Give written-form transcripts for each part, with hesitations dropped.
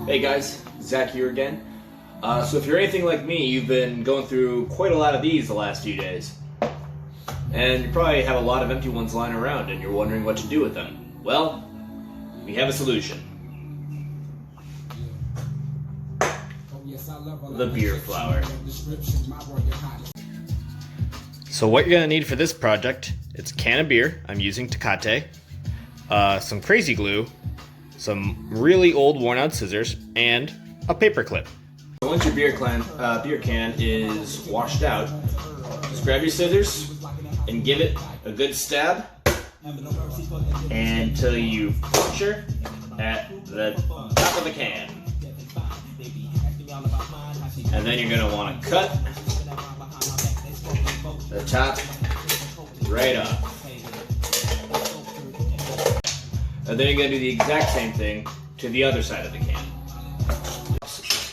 Hey guys, Zach here again. So if you're anything like me, you've been going through quite a lot of these the last few days. And you probably have a lot of empty ones lying around and you're wondering what to do with them. Well, we have a solution. The beer flower. So what you're going to need for this project, it's a can of beer, I'm using Tecate, some crazy glue, some really old worn out scissors, and a paper clip. So once your beer can is washed out, just grab your scissors and give it a good stab until you puncture at the top of the can. And then you're going to want to cut the top right off. And then you're going to do the exact same thing to the other side of the can.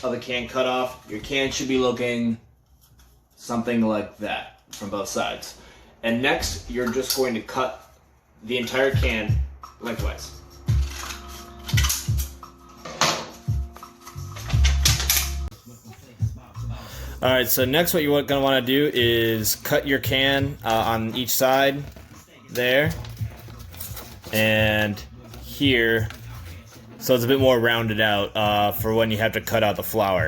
Other can cut off, your can should be looking something like that from both sides. And next, you're just going to cut the entire can lengthwise. Alright, so next what you're going to want to do is cut your can on each side there and here, so it's a bit more rounded out for when you have to cut out the flour.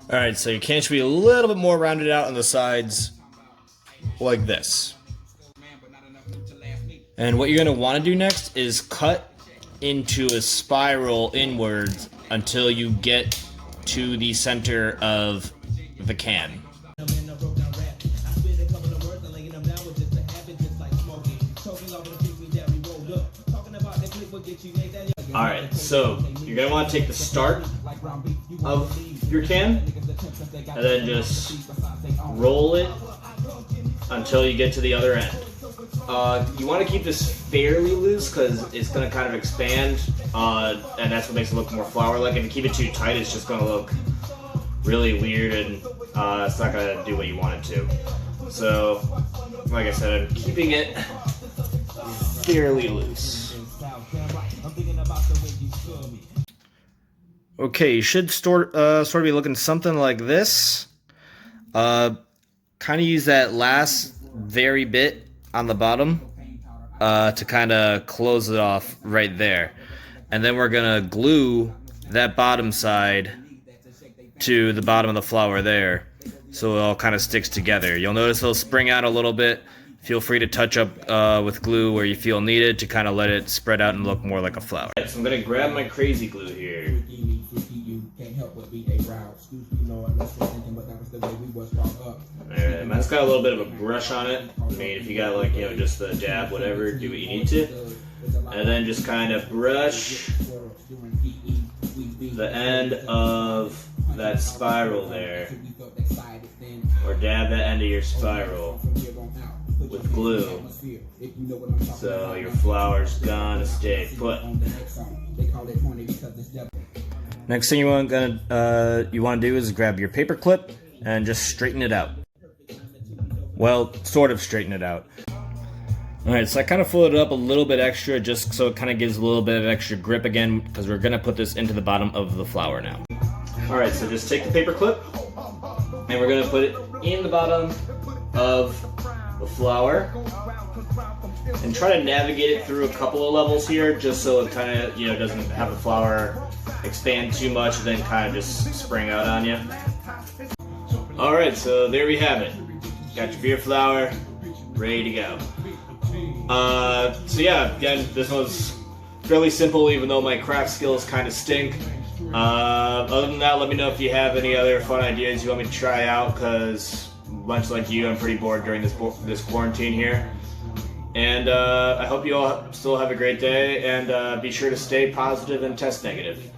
Alright, so your can should be a little bit more rounded out on the sides like this. And what you're going to want to do next is cut into a spiral inwards until you get to the center of the can. Alright, so you're going to want to take the start of your can and then just roll it until you get to the other end. You want to keep this fairly loose because it's going to kind of expand and that's what makes it look more flour-like. If you keep it too tight, it's just going to look really weird and it's not going to do what you want it to. So, like I said, I'm keeping it fairly loose. Okay, you should sort of be looking something like this. Kind of use that last very bit on the bottom to kind of close it off right there. And then we're going to glue that bottom side to the bottom of the flour there, so it all kind of sticks together. You'll notice it'll spring out a little bit. Feel free to touch up with glue where you feel needed to kind of let it spread out and look more like a flower. Right, so I'm going to grab my crazy glue here. Alright, mine's got a little bit of a brush on it. I mean, if you got like, just the dab, whatever, do what you need to. And then just kind of brush the end of that spiral there, or dab that end of your spiral with glue, so your flour's gonna stay put. Next thing you want to do is grab your paper clip and just straighten it out. Well, sort of straighten it out. Alright, so I kind of folded it up a little bit extra just so it kind of gives a little bit of extra grip again, because we're gonna put this into the bottom of the flour now. Alright, so just take the paper clip and we're gonna put it in the bottom of the flour and try to navigate it through a couple of levels here, just so it kind of doesn't have the flour expand too much and then kind of just spring out on you. Alright, so there we have it. Got your beer flour ready to go. So yeah, again, this was fairly simple, even though my craft skills kind of stink. Other than that, let me know if you have any other fun ideas you want me to try out, because much like you, I'm pretty bored during this quarantine here. And I hope you all still have a great day, and be sure to stay positive and test negative.